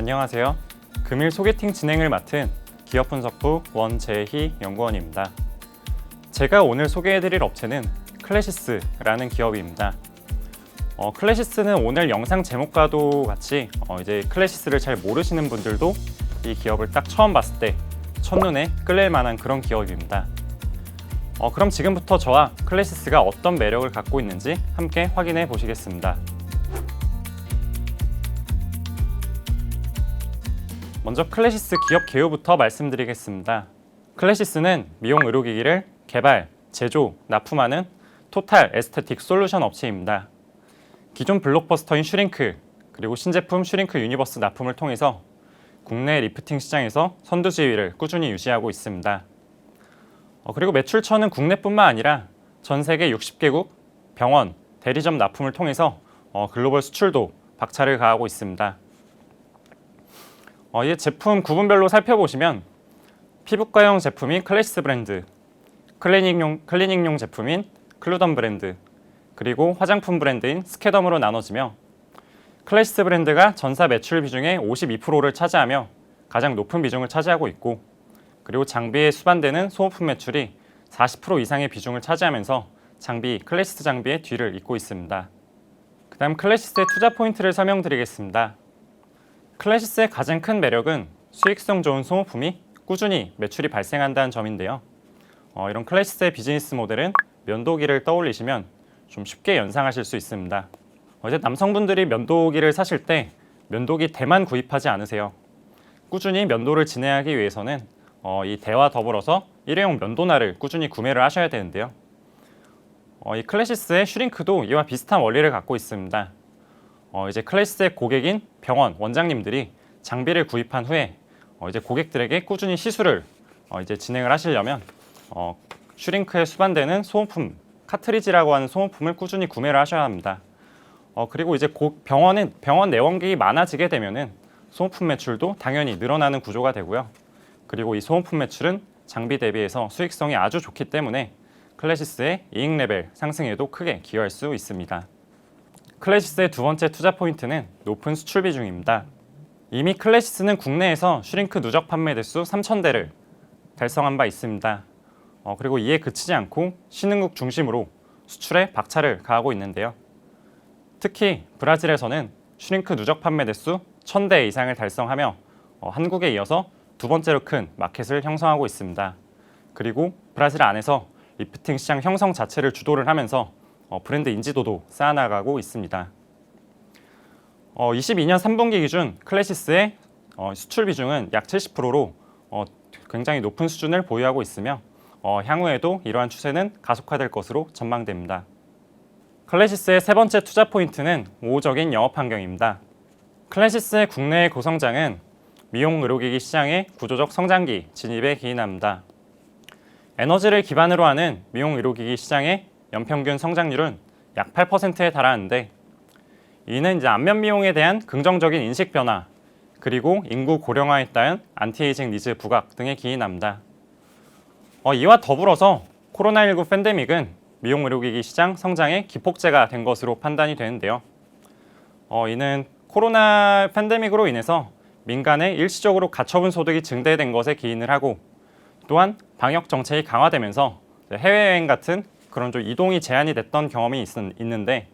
안녕하세요. 금일 소개팅 진행을 맡은 기업분석부 원재희 연구원입니다. 제가 오늘 소개해드릴 업체는 클래시스라는 기업입니다. 클래시스는 오늘 영상 제목과도 같이 이제 클래시스를 잘 모르시는 분들도 이 기업을 딱 처음 봤을 때 첫눈에 끌릴 만한 그런 기업입니다. 그럼 지금부터 저와 클래시스가 어떤 매력을 갖고 있는지 함께 확인해 보시겠습니다. 먼저 클래시스 기업 개요부터 말씀드리겠습니다. 클래시스는 미용 의료기기를 개발, 제조, 납품하는 토탈 에스테틱 솔루션 업체입니다. 기존 블록버스터인 슈링크, 그리고 신제품 슈링크 유니버스 납품을 통해서 국내 리프팅 시장에서 선두지위를 꾸준히 유지하고 있습니다. 그리고 매출처는 국내뿐만 아니라 전 세계 60개국 병원, 대리점 납품을 통해서 글로벌 수출도 박차를 가하고 있습니다. 이 제품 구분별로 살펴보시면 피부과용 제품인 클래시스 브랜드, 클리닉용 제품인 클루덤 브랜드, 그리고 화장품 브랜드인 스캐덤으로 나눠지며 클래시스 브랜드가 전사 매출 비중의 52%를 차지하며 가장 높은 비중을 차지하고 있고, 그리고 장비에 수반되는 소모품 매출이 40% 이상의 비중을 차지하면서 클래시스 장비의 뒤를 잇고 있습니다. 그 다음 클래시스의 투자 포인트를 설명드리겠습니다. 클래시스의 가장 큰 매력은 수익성 좋은 소모품이 꾸준히 매출이 발생한다는 점인데요. 이런 클래시스의 비즈니스 모델은 면도기를 떠올리시면 좀 쉽게 연상하실 수 있습니다. 이제 남성분들이 면도기를 사실 때 면도기 대만 구입하지 않으세요. 꾸준히 면도를 진행하기 위해서는 이 대와 더불어서 일회용 면도날을 꾸준히 구매를 하셔야 되는데요. 이 클래시스의 슈링크도 이와 비슷한 원리를 갖고 있습니다. 이제 클래시스의 고객인 병원 원장님들이 장비를 구입한 후에 이제 고객들에게 꾸준히 시술을 이제 진행을 하시려면 슈링크에 수반되는 소모품, 카트리지라고 하는 소모품을 꾸준히 구매를 하셔야 합니다. 그리고 이제 병원 내원객이 많아지게 되면은 소모품 매출도 당연히 늘어나는 구조가 되고요. 그리고 이 소모품 매출은 장비 대비해서 수익성이 아주 좋기 때문에 클래시스의 이익 레벨 상승에도 크게 기여할 수 있습니다. 클래시스의 두 번째 투자 포인트는 높은 수출 비중입니다. 이미 클래시스는 국내에서 슈링크 누적 판매 대수 3,000대를 달성한 바 있습니다. 그리고 이에 그치지 않고 신흥국 중심으로 수출에 박차를 가하고 있는데요. 특히 브라질에서는 슈링크 누적 판매 대수 1,000대 이상을 달성하며 한국에 이어서 두 번째로 큰 마켓을 형성하고 있습니다. 그리고 브라질 안에서 리프팅 시장 형성 자체를 주도를 하면서 브랜드 인지도도 쌓아나가고 있습니다. 22년 3분기 기준 클래시스의 수출 비중은 약 70%로 굉장히 높은 수준을 보유하고 있으며 향후에도 이러한 추세는 가속화될 것으로 전망됩니다. 클래시스의 세 번째 투자 포인트는 우호적인 영업 환경입니다. 클래시스의 국내 고성장은 미용 의료기기 시장의 구조적 성장기 진입에 기인합니다. 에너지를 기반으로 하는 미용 의료기기 시장의 연평균 성장률은 약 8%에 달하는데, 이는 이제 안면 미용에 대한 긍정적인 인식 변화, 그리고 인구 고령화에 따른 안티에이징 니즈 부각 등에 기인합니다. 이와 더불어서 코로나19 팬데믹은 미용 의료기기 시장 성장의 기폭제가 된 것으로 판단이 되는데요. 이는 코로나 팬데믹으로 인해서 민간의 일시적으로 가처분 소득이 증대된 것에 기인을 하고, 또한 방역 정책이 강화되면서 해외여행 같은 그런 좀 이동이 제한이 됐던 경험이 있는데,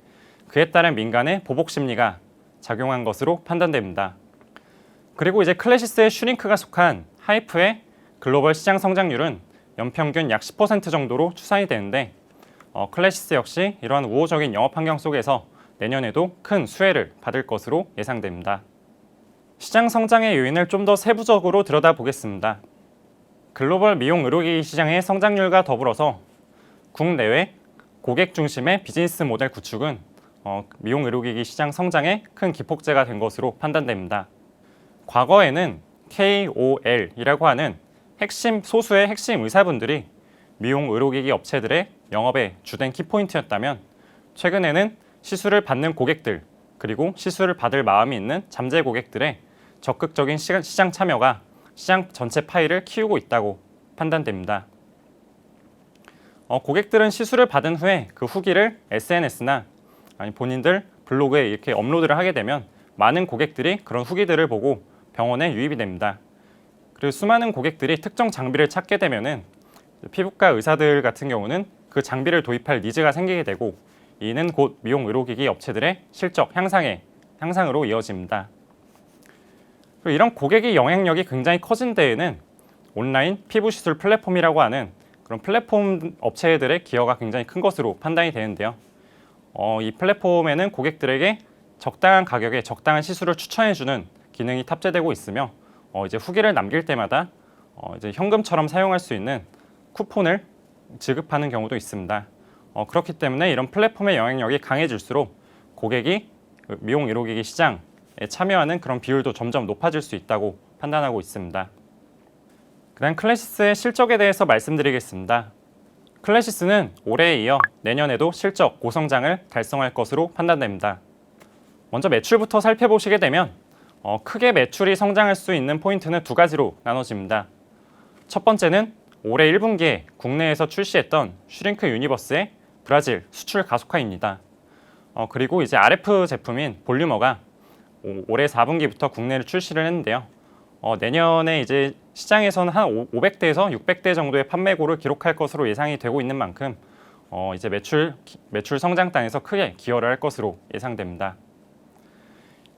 그에 따른 민간의 보복 심리가 작용한 것으로 판단됩니다. 그리고 이제 클래시스의 슈링크가 속한 하이프의 글로벌 시장 성장률은 연평균 약 10% 정도로 추산이 되는데, 클래시스 역시 이러한 우호적인 영업 환경 속에서 내년에도 큰 수혜를 받을 것으로 예상됩니다. 시장 성장의 요인을 좀 더 세부적으로 들여다보겠습니다. 글로벌 미용 의료기기 시장의 성장률과 더불어서 국내외 고객 중심의 비즈니스 모델 구축은 미용 의료기기 시장 성장에 큰 기폭제가 된 것으로 판단됩니다. 과거에는 KOL이라고 하는 소수의 핵심 의사분들이 미용 의료기기 업체들의 영업의 주된 키포인트였다면, 최근에는 시술을 받는 고객들, 그리고 시술을 받을 마음이 있는 잠재 고객들의 적극적인 시장 참여가 시장 전체 파이를 키우고 있다고 판단됩니다. 고객들은 시술을 받은 후에 그 후기를 SNS나 본인들 블로그에 이렇게 업로드를 하게 되면 많은 고객들이 그런 후기들을 보고 병원에 유입이 됩니다. 그리고 수많은 고객들이 특정 장비를 찾게 되면은 피부과 의사들 같은 경우는 그 장비를 도입할 니즈가 생기게 되고, 이는 곧 미용 의료기기 업체들의 실적 향상으로 이어집니다. 그리고 이런 고객의 영향력이 굉장히 커진 데에는 온라인 피부 시술 플랫폼이라고 하는 그런 플랫폼 업체들의 기여가 굉장히 큰 것으로 판단이 되는데요. 이 플랫폼에는 고객들에게 적당한 가격에 적당한 시술을 추천해주는 기능이 탑재되고 있으며, 이제 후기를 남길 때마다 이제 현금처럼 사용할 수 있는 쿠폰을 지급하는 경우도 있습니다. 그렇기 때문에 이런 플랫폼의 영향력이 강해질수록 고객이 미용 의료기기 시장에 참여하는 그런 비율도 점점 높아질 수 있다고 판단하고 있습니다. 그다음 클래시스의 실적에 대해서 말씀드리겠습니다. 클래시스는 올해에 이어 내년에도 실적 고성장을 달성할 것으로 판단됩니다. 먼저 매출부터 살펴보시게 되면 크게 매출이 성장할 수 있는 포인트는 두 가지로 나눠집니다. 첫 번째는 올해 1분기에 국내에서 출시했던 슈링크 유니버스의 브라질 수출 가속화입니다. 그리고 이제 RF 제품인 볼륨어가 올해 4분기부터 국내를 출시를 했는데요. 내년에 이제 시장에서는 한 500대에서 600대 정도의 판매고를 기록할 것으로 예상이 되고 있는 만큼 이제 매출 성장단에서 크게 기여를 할 것으로 예상됩니다.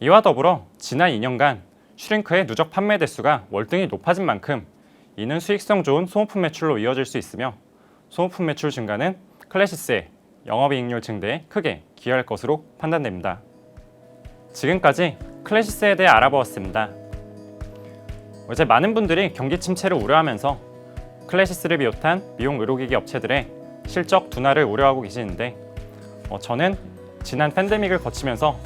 이와 더불어 지난 2년간 슈링크의 누적 판매 대수가 월등히 높아진 만큼 이는 수익성 좋은 소모품 매출로 이어질 수 있으며, 소모품 매출 증가는 클래시스의 영업이익률 증대에 크게 기여할 것으로 판단됩니다. 지금까지 클래시스에 대해 알아보았습니다. 이제 많은 분들이 경기 침체를 우려하면서 클래시스를 비롯한 미용 의료기기 업체들의 실적 둔화를 우려하고 계시는데, 저는 지난 팬데믹을 거치면서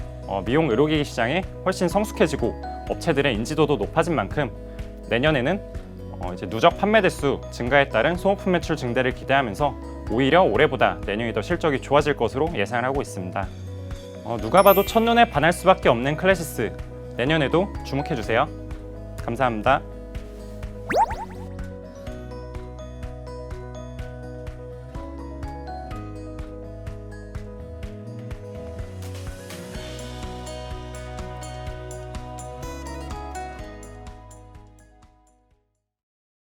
미용 의료기기 시장이 훨씬 성숙해지고 업체들의 인지도도 높아진 만큼 내년에는 이제 누적 판매 대수 증가에 따른 소모품 매출 증대를 기대하면서 오히려 올해보다 내년이 더 실적이 좋아질 것으로 예상을 하고 있습니다. 누가 봐도 첫눈에 반할 수밖에 없는 클래시스, 내년에도 주목해주세요. 감사합니다.